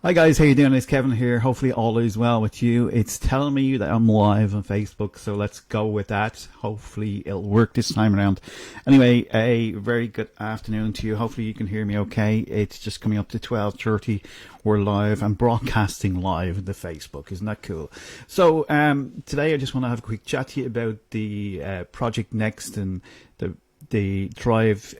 Hi guys, how you doing? It's Kevin here. Hopefully all is well with you. It's telling me that I'm live on Facebook, so let's go with that. Hopefully it'll work this time around. Anyway, a very good afternoon to you. Hopefully you can hear me okay. It's just coming up to 12:30. We're live and broadcasting live on the Facebook. Isn't that cool? So today I just want to have a quick chat to you about the Project Next and the Thrive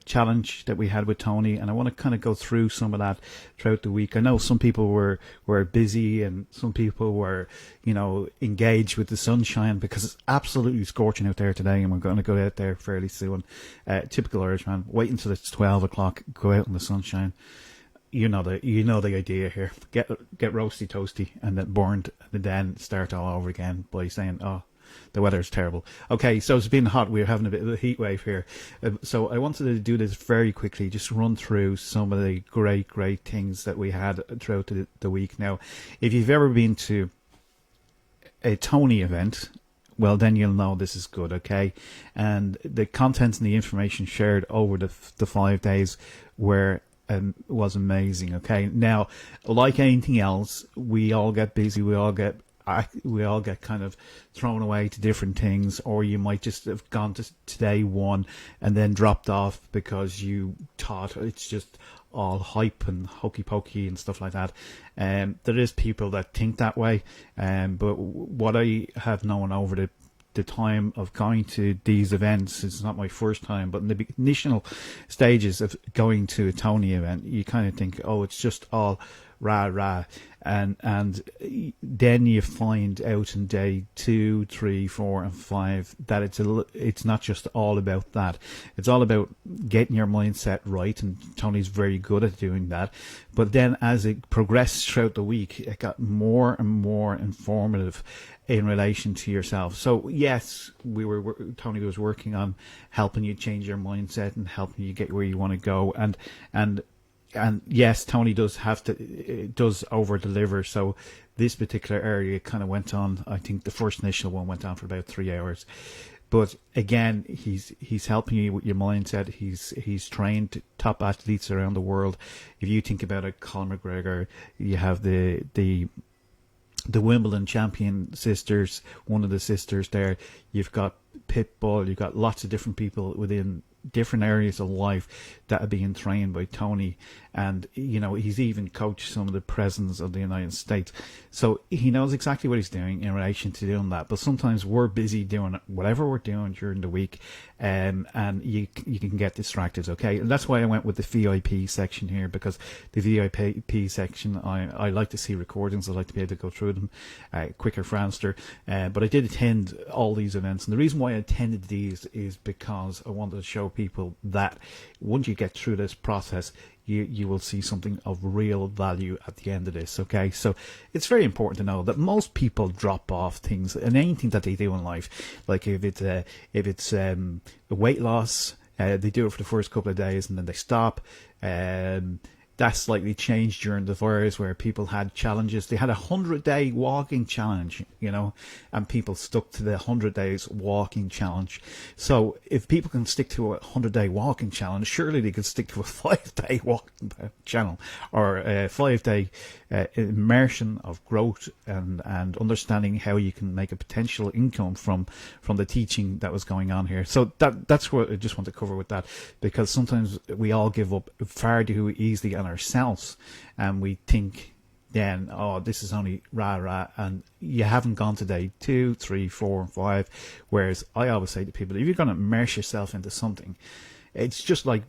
challenge that we had with Tony, and I want to kind of go through some of that throughout the week. I know some people were busy and some people were, engaged with the sunshine because it's absolutely scorching out there today, and we're going to go out there fairly soon. Typical Irishman, wait until it's 12 o'clock, go out in the sunshine. You know the idea here. Get roasty toasty and then burned, and then start all over again by saying, oh, the weather is terrible. Okay, so it's been hot. We're having a bit of a heat wave here. So I wanted to do this very quickly, just run through some of the great things that we had throughout the week. Now, if you've ever been to a Tony event, well, then you'll know this is good, okay? And the content and the information shared over the 5 days was amazing, okay? Now, like anything else, we all get busy, we all get kind of thrown away to different things, or you might just have gone to day one and then dropped off because you thought it's just all hype and hokey pokey and stuff like that. There is people that think that way, but what I have known over the time of going to these events, it's not my first time, but in the initial stages of going to a Tony event, you kind of think, oh, it's just all rah, and then you find out in day 2, 3, 4, and 5 that it's not just all about that. It's all about getting your mindset right, and Tony's very good at doing that. But then as it progressed throughout the week, it got more and more informative in relation to yourself. So yes, Tony was working on helping you change your mindset and helping you get where you want to go, and yes, Tony does over deliver. So this particular area kind of went on. I think the first initial one went on for about 3 hours. But again, he's helping you with your mindset. He's trained top athletes around the world. If you think about it, Conor McGregor, you have the Wimbledon champion sisters, one of the sisters there. You've got Pitbull. You've got lots of different people within different areas of life that are being trained by Tony, and he's even coached some of the presidents of the United States, so he knows exactly what he's doing in relation to doing that. But sometimes we're busy doing whatever we're doing during the week, and you can get distracted, okay? And that's why I went with the VIP section here, because the VIP section, I like to see recordings. I like to be able to go through them quicker, faster, but I did attend all these events, and the reason why I attended these is because I wanted to show people that once you get through this process, you will see something of real value at the end of this, okay? So it's very important to know that most people drop off things and anything that they do in life. Like if it's weight loss, they do it for the first couple of days and then they stop. That slightly changed during the virus, where people had challenges. They had 100-day walking challenge, and people stuck to the 100 days walking challenge. So if people can stick to a 100-day walking challenge, surely they could stick to a 5-day walking channel, or a 5-day immersion of growth and understanding how you can make a potential income from the teaching that was going on here. So that's what I just want to cover with that, because sometimes we all give up far too easily on ourselves, and we think then, oh, this is only rah, and you haven't gone to day 2, 3, 4, and 5. Whereas I always say to people, if you're going to immerse yourself into something, it's just like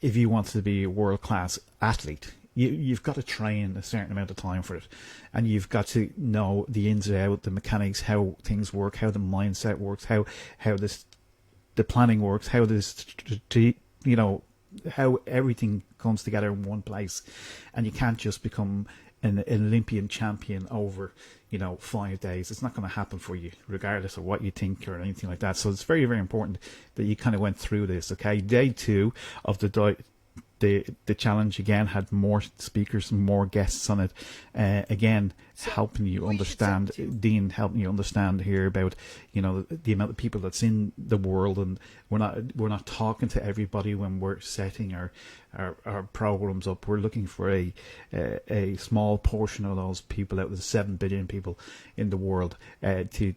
if you want to be a world-class athlete. You've got to train a certain amount of time for it, and you've got to know the ins and outs, the mechanics, how things work, how the mindset works, how the planning works, how how everything comes together in one place. And you can't just become an Olympian champion over 5 days. It's not going to happen for you, regardless of what you think or anything like that. So it's very, very important that you kind of went through this, okay? Day 2 of the the challenge again had more speakers, more guests on it. Again, helping you understand, Dean, helping you understand here about, you know, the amount of people that's in the world, and we're not talking to everybody when we're setting our programs up. We're looking for a small portion of those people out of the 7 billion people in the world to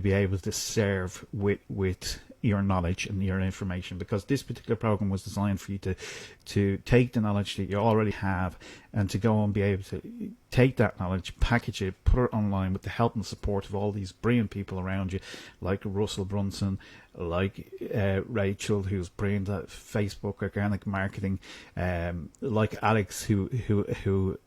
be able to serve with your knowledge and your information, because this particular program was designed for you to take the knowledge that you already have and to go and be able to take that knowledge, package it, put it online with the help and support of all these brilliant people around you, like Russell Brunson, like Rachel, who's brilliant at Facebook organic marketing, like Alex, who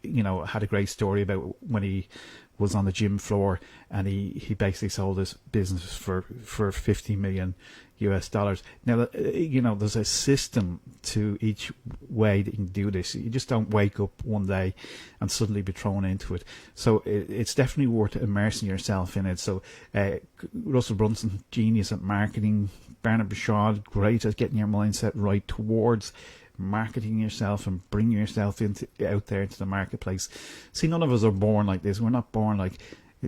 you know had a great story about when he was on the gym floor and he basically sold his business for $50 million US. Now, you know, there's a system to each way that you can do this. You just don't wake up one day and suddenly be thrown into it. So it's definitely worth immersing yourself in it. So Russell Brunson, genius at marketing. Bernard Bashad, great at getting your mindset right towards marketing yourself and bringing yourself out there into the marketplace. See, none of us are born like this. We're not born like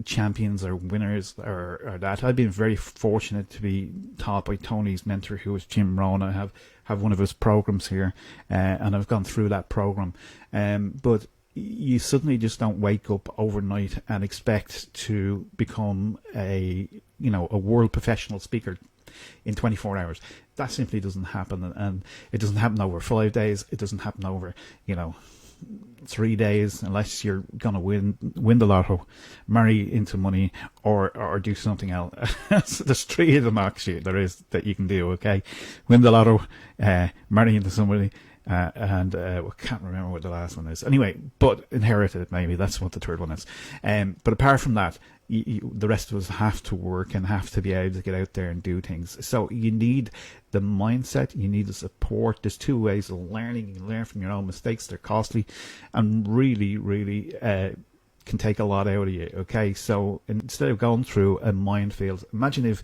champions or winners or that. I've been very fortunate to be taught by Tony's mentor, who is Jim Rohn. I have one of his programs here, and I've gone through that program. But you suddenly just don't wake up overnight and expect to become a world professional speaker in 24 hours. That simply doesn't happen, and it doesn't happen over 5 days. It doesn't happen over 3 days, unless you're gonna win the lotto, marry into money, or do something else. There's 3 of them actually there is that you can do. Okay, win the lotto, marry into somebody, and I can't remember what the last one is. Anyway, but inherit it, maybe that's what the third one is. But apart from that, the rest of us have to work and have to be able to get out there and do things. So you need the mindset, you need the support. There's 2 ways of learning. You can learn from your own mistakes. They're costly and really, really can take a lot out of you. Okay, so instead of going through a minefield, imagine if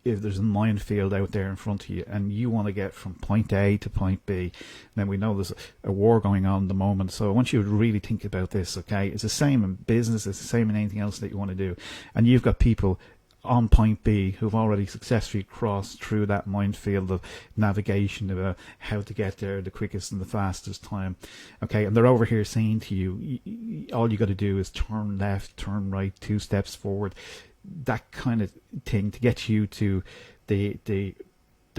there's a minefield out there in front of you and you want to get from point A to point B. Then we know there's a war going on at the moment, so I want you to really think about this. Okay, it's the same in business, it's the same in anything else that you want to do, and you've got people on point B who've already successfully crossed through that minefield of navigation about how to get there the quickest and the fastest time. Okay, and they're over here saying to you, all you got to do is turn left, turn right, 2 steps forward, that kind of thing, to get you to the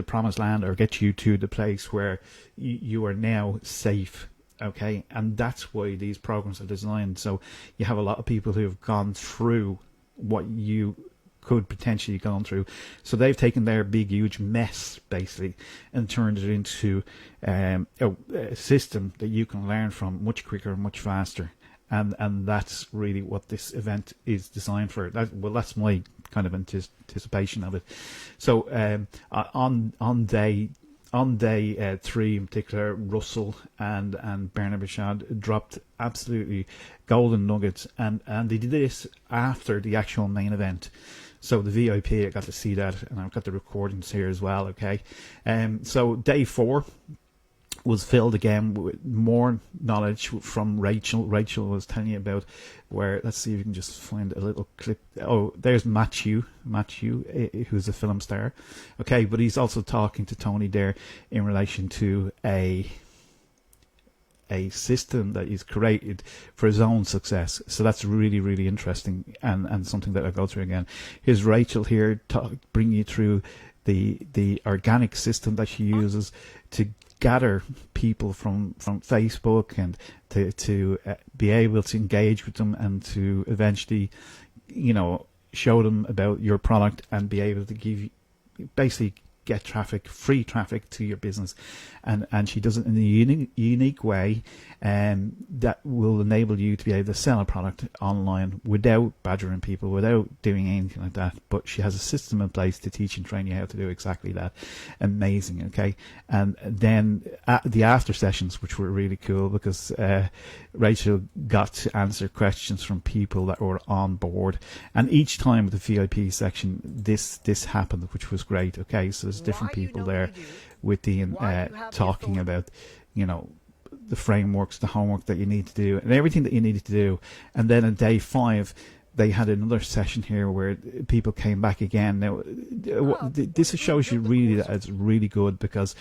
promised land, or get you to the place where you are now safe. Okay, and that's why these programs are designed. So you have a lot of people who have gone through what you could potentially gone through. So they've taken their big huge mess basically and turned it into a system that you can learn from much quicker and much faster, and that's really what this event is designed for. That's my kind of anticipation of it. So on day 3 in particular, Russell and Bernard Bashad dropped absolutely golden nuggets, and they did this after the actual main event. So the VIP, I got to see that, and I've got the recordings here as well. Okay, so day 4 was filled again with more knowledge from Rachel. Rachel was telling you about where, let's see if you can just find a little clip. Oh, there's Matthew, who's a film star. Okay, but he's also talking to Tony there in relation to a system that he's created for his own success. So that's really, really interesting, and something that I'll go through again. Here's Rachel here bringing you through the organic system that she uses to gather people from Facebook and to be able to engage with them, and to eventually, show them about your product and be able to give, basically get traffic, free traffic to your business. And she does it in a unique way, that will enable you to be able to sell a product online without badgering people, without doing anything like that. But she has a system in place to teach and train you how to do exactly that. Amazing. Okay, and then the after sessions, which were really cool, because Rachel got to answer questions from people that were on board, and each time with the VIP section this happened, which was great. Okay, so there's different people there with Dean talking about the frameworks, the homework that you need to do, and everything that you needed to do. And then on day 5, they had another session here where people came back again. Now, this shows you really that it's really good, because,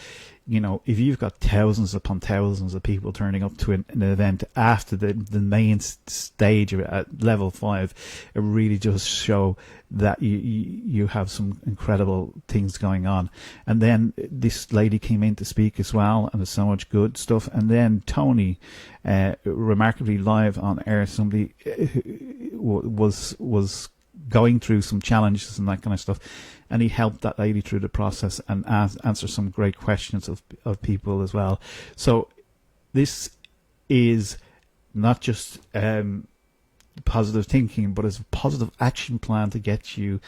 if you've got thousands upon thousands of people turning up to an event after the main stage of it at level 5, it really does show that you have some incredible things going on. And then this lady came in to speak as well, and there's so much good stuff. And then Tony, remarkably live on air, somebody was going through some challenges and that kind of stuff, and he helped that lady through the process and answer some great questions of people as well. So this is not just positive thinking, but it's a positive action plan to get you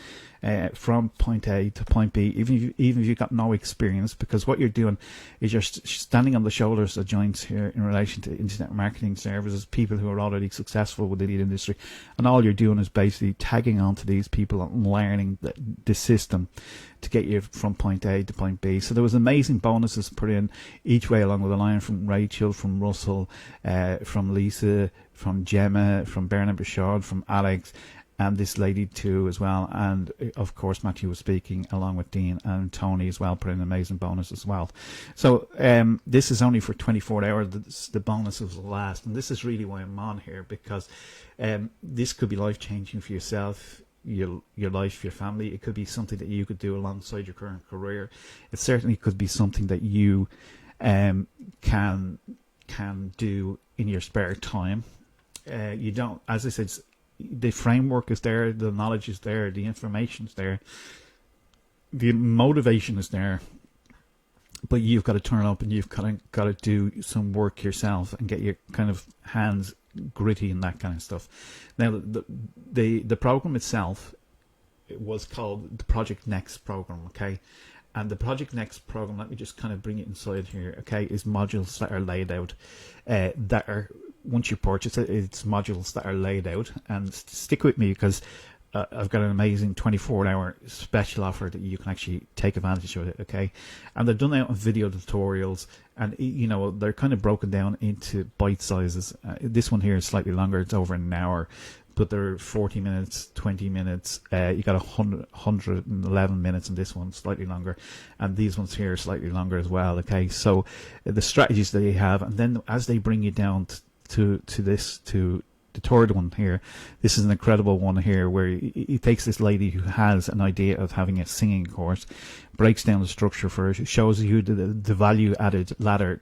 from point A to point B, even if you've got no experience, because what you're doing is you're standing on the shoulders of giants here in relation to internet marketing services, people who are already successful within the industry, and all you're doing is basically tagging on to these people and learning the system to get you from point A to point B. So there was amazing bonuses put in each way along the line, from Rachel, from Russell, from Lisa, from Gemma, from Bernard Bouchard, from Alex, and this lady too as well. And of course Matthew was speaking along with Dean, and Tony as well put in an amazing bonus as well. So this is only for 24 hours. The bonuses will last, and this is really why I'm on here, because this could be life-changing for yourself, your life, your family. It could be something that you could do alongside your current career. It certainly could be something that you can do in your spare time. You don't, as I said, the framework is there, the knowledge is there, the information is there, the motivation is there, but you've got to turn up and you've got to do some work yourself and get your kind of hands gritty and that kind of stuff. Now, the program itself, it was called the Project Next program, okay? And the Project Next program, let me just kind of bring it inside here, okay, is modules that are laid out, that are, once you purchase it, it's modules that are laid out. And stick with me, because I've got an amazing 24-hour special offer that you can actually take advantage of it, okay? And they're done out in video tutorials, and they're kind of broken down into bite sizes. This one here is slightly longer, it's over an hour, but they're 40 minutes, 20 minutes. You got 111 minutes in this one, slightly longer, and these ones here are slightly longer as well, okay? So the strategies that you have, and then as they bring you down to the third one here, this is an incredible one here, where he takes this lady who has an idea of having a singing course, breaks down the structure for it, shows you the value added ladder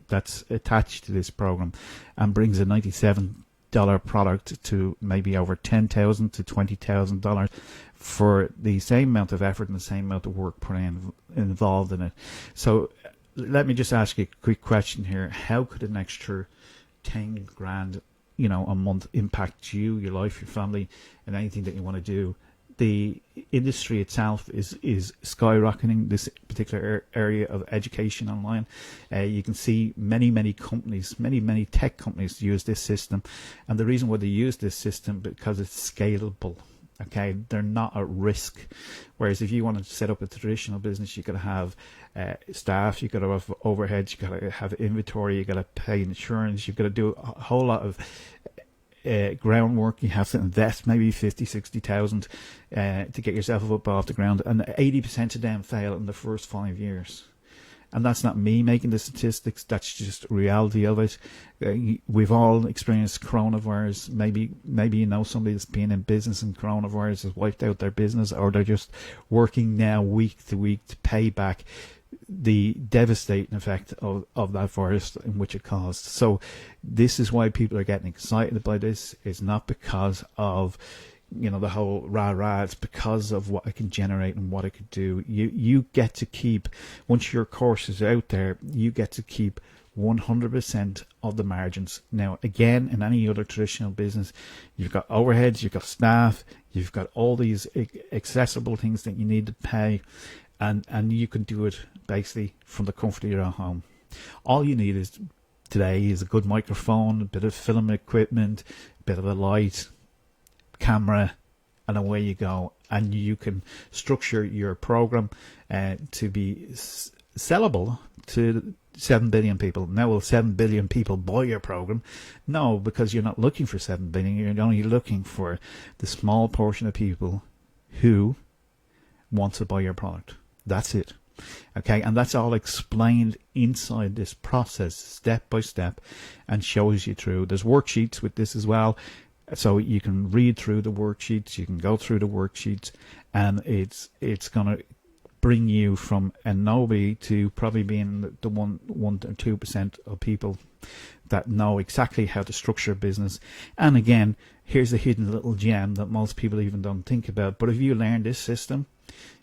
that's attached to this program, and brings a $97 product to maybe over $10,000 to $20,000 for the same amount of effort and the same amount of work involved in it. So let me just ask you a quick question here. How could an extra 10 grand a month impact you, your life, your family, and anything that you want to do? The industry itself is skyrocketing, this particular area of education online. You can see many companies, many tech companies use this system, and the reason why they use this system, because it's scalable. Okay, they're not at risk. Whereas if you wanted to set up a traditional business, you got to have staff, you got to have overheads, you got to have inventory, you got to pay insurance, you've got to do a whole lot of groundwork. You have to invest maybe 50,000-60,000 to get yourself up off the ground, and 80% of them fail in the first 5 years. And that's not me making the statistics, that's just reality of it. We've all experienced coronavirus. Maybe somebody that's been in business and coronavirus has wiped out their business, or they're just working now week to week to pay back the devastating effect of that virus in which it caused. So this is why people are getting excited by this. It's not because of the whole rah-rah, it's because of what I can generate and what I could do. You get to keep, once your course is out there, you get to keep 100% of the margins. Now, again, in any other traditional business, you've got overheads, you've got staff, you've got all these accessible things that you need to pay, and you can do it basically from the comfort of your own home. All you need today is a good microphone, a bit of film equipment, a bit of a light, camera, and away you go. And you can structure your program to be sellable to 7 billion people. Now, will 7 billion people buy your program? No, because you're not looking for 7 billion. You're only looking for the small portion of people who want to buy your product. That's it. Okay, and that's all explained inside this process, step by step, and shows you through. There's worksheets with this as well, so you can read through the worksheets, you can go through the worksheets, and it's going to bring you from a nobody to probably being the 1 or 2% of people that know exactly how to structure a business. And again, here's a hidden little gem that most people even don't think about. But if you learn this system,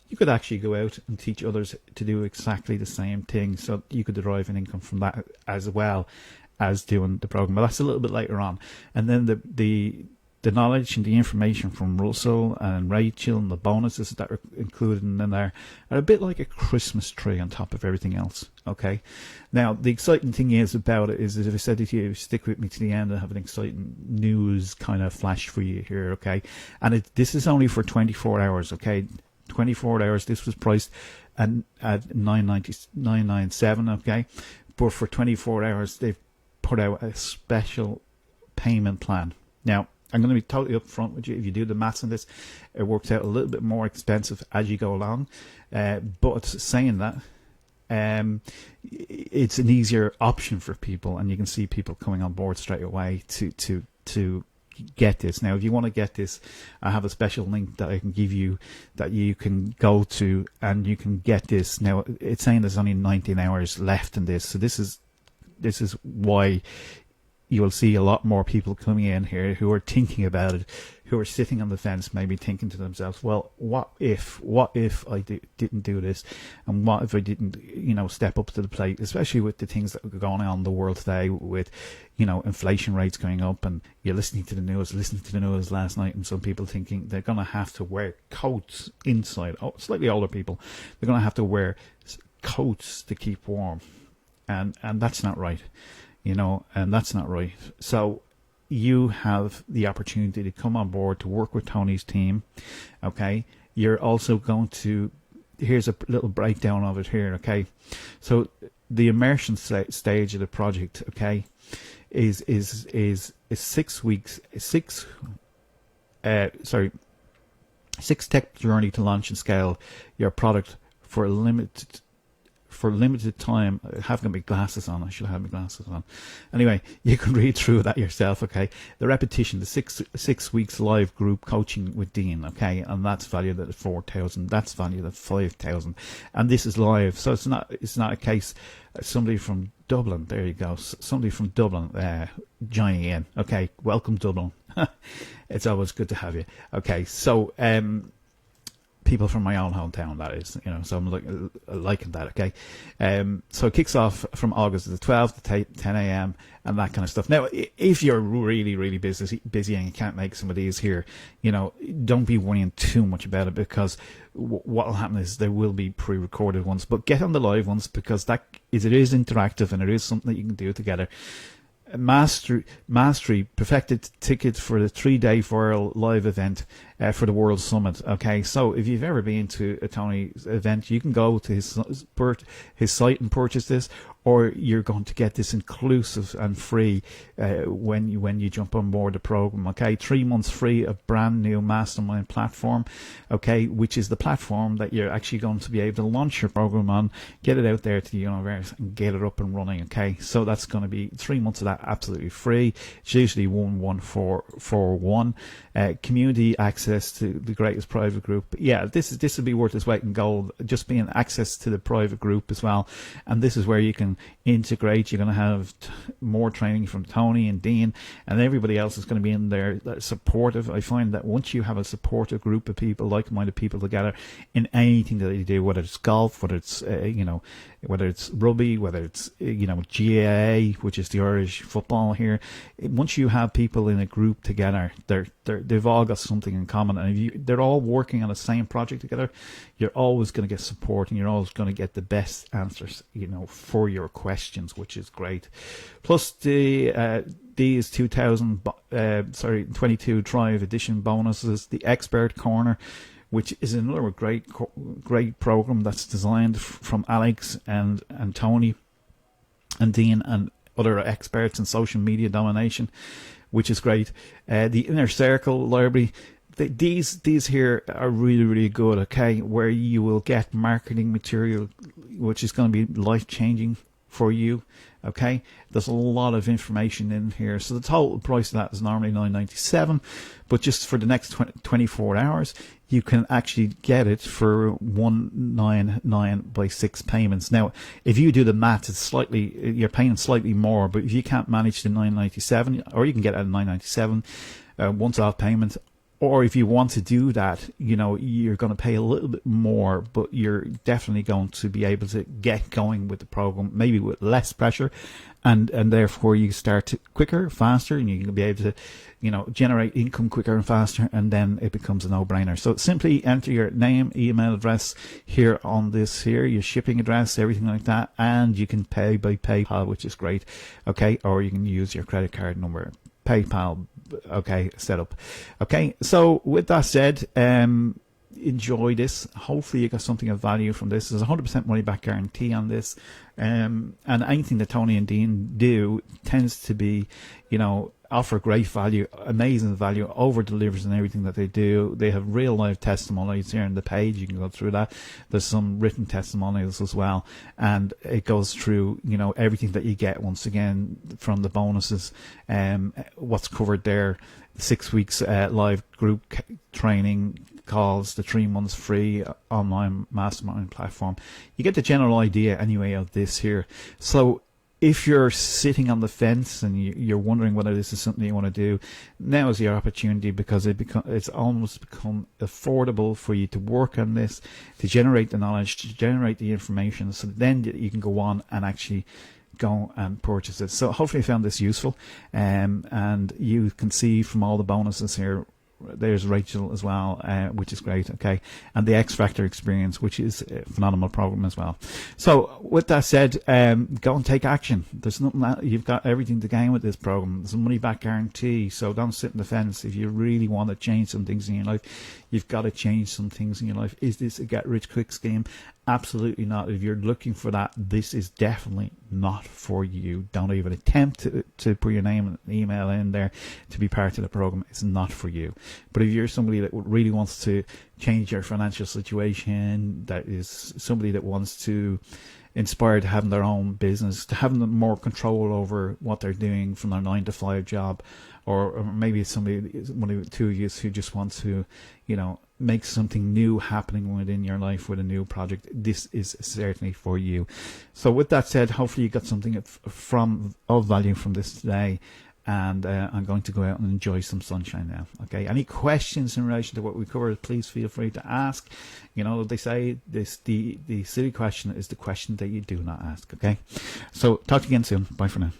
you could actually go out and teach others to do exactly the same thing, so you could derive an income from that as well as doing the program. But that's a little bit later on. And then the knowledge and the information from Russell and Rachel and the bonuses that are included in there are a bit like a Christmas tree on top of everything else. Okay. Now, the exciting thing is about it is that if I said to you, stick with me to the end, I have an exciting news kind of flash for you here. Okay. And this is only for 24 hours. Okay. 24 hours. This was priced at $997. Okay. But for 24 hours, they've put out a special payment plan. Now, I'm going to be totally upfront with you. If you do the maths on this, it works out a little bit more expensive as you go along. But saying that, it's an easier option for people, and you can see people coming on board straight away to get this. Now, if you want to get this, I have a special link that I can give you that you can go to, and you can get this. Now, it's saying there's only 19 hours left in this, so this is why you will see a lot more people coming in here who are thinking about it, who are sitting on the fence, maybe thinking to themselves, well, what if I didn't do this? And what if I didn't, step up to the plate, especially with the things that are going on in the world today with, inflation rates going up, and you're listening to the news last night, and some people thinking they're going to have to wear coats inside, slightly older people, they're going to have to wear coats to keep warm. And that's not right. And that's not right. So you have the opportunity to come on board to work with Tony's team. Okay. You're also going to, here's a little breakdown of it here. Okay. So the immersion stage of the project, okay, is 6 weeks, 6-step journey to launch and scale your product for a limited time. I have got my glasses on. I should have my glasses on. Anyway, you can read through that yourself, okay? The repetition, the six weeks live group coaching with Dean, okay? And that's valued at 4,000. That's valued at 5,000. And this is live, so it's not a case somebody from Dublin. There you go. Somebody from Dublin joining in. Okay, welcome Dublin. It's always good to have you. Okay, so people from my own hometown, that is, so I'm liking that, okay? So it kicks off from August the 12th to 10 a.m. and that kind of stuff. Now, if you're really, really busy and you can't make some of these here, don't be worrying too much about it, because what will happen is there will be pre-recorded ones, but get on the live ones, because it is interactive, and it is something that you can do together. Mastery perfected ticket for the 3-day viral live event for the World Summit. Okay, so if you've ever been to a Tony's event, you can go to his site and purchase this, or you're going to get this inclusive and free when you jump on board the program. Okay, 3 months free of brand new mastermind platform. Okay, which is the platform that you're actually going to be able to launch your program on, get it out there to the universe, and get it up and running. Okay, so that's going to be 3 months of that absolutely free. It's usually 1,141. Community access to the greatest private group. Yeah, this will be worth its weight in gold, just being access to the private group as well. And this is where you can integrate. You're going to have more training from Tony and Dean, and everybody else is going to be in there that's supportive. I find that once you have a supportive group of people, like-minded people together in anything that you do, whether it's golf, whether it's whether it's rugby, whether it's GAA, which is the Irish football here, once you have people in a group together, they've all got something in common, and if they're all working on the same project together, you're always going to get support, and you're always going to get the best answers for your questions, which is great. Plus these 2022 Thrive Edition bonuses, the Expert Corner, which is another great program that's designed from Alex and Tony and Dean and other experts in social media domination, which is great. The Inner Circle library, these here are really good, okay, where you will get marketing material which is going to be life-changing for you, okay. There's a lot of information in here, so the total price of that is normally $9.97, but just for the next 24 hours you can actually get it for $199 by 6 payments. Now if you do the math, it's you're paying slightly more, but if you can't manage the $9.97, or you can get it at $9.97 once off payment. Or if you want to do that, you're going to pay a little bit more, but you're definitely going to be able to get going with the program, maybe with less pressure, and therefore you start quicker, faster, and you can be able to, generate income quicker and faster, and then it becomes a no-brainer. So simply enter your name, email address here on this here, your shipping address, everything like that, and you can pay by PayPal, which is great, okay, or you can use your credit card number. PayPal, okay, setup. Okay, so with that said, enjoy this. Hopefully you got something of value from this. There's 100% money back guarantee on this, and anything that Tony and Dean do tends to be, offer great value, amazing value, over delivers in everything that they do. They have real life testimonials here on the page. You can go through that. There's some written testimonials as well, and it goes through everything that you get, once again, from the bonuses, what's covered there, 6 weeks live group training calls, the 3 months free online mastermind platform. You get the general idea anyway of this here. So if you're sitting on the fence and you're wondering whether this is something you want to do, now is your opportunity, because it's almost become affordable for you to work on this, to generate the knowledge, to generate the information, so then you can go on and actually go and purchase it. So hopefully you found this useful, and you can see from all the bonuses here, there's Rachel as well, which is great, okay, and the X Factor experience, which is a phenomenal program as well. So with that said, go and take action. There's nothing that you've got everything to gain with this program. There's a money back guarantee, so don't sit on the fence. If you really want to change some things in your life, you've got to change some things in your life. Is this a get rich quick scheme? Absolutely not. If you're looking for that, this is definitely not for you. Don't even attempt to put your name and email in there to be part of the program. It's not for you. But if you're somebody that really wants to change your financial situation, that is somebody that wants to inspire to having their own business, to having more control over what they're doing from their 9-to-5 job, or maybe it's somebody, one of the two of you who just want to, make something new happening within your life with a new project, this is certainly for you. So with that said, hopefully you got something of value from this today, and I'm going to go out and enjoy some sunshine now. Okay, any questions in relation to what we covered, please feel free to ask. They say the silly question is the question that you do not ask. Okay, so talk to you again soon. Bye for now.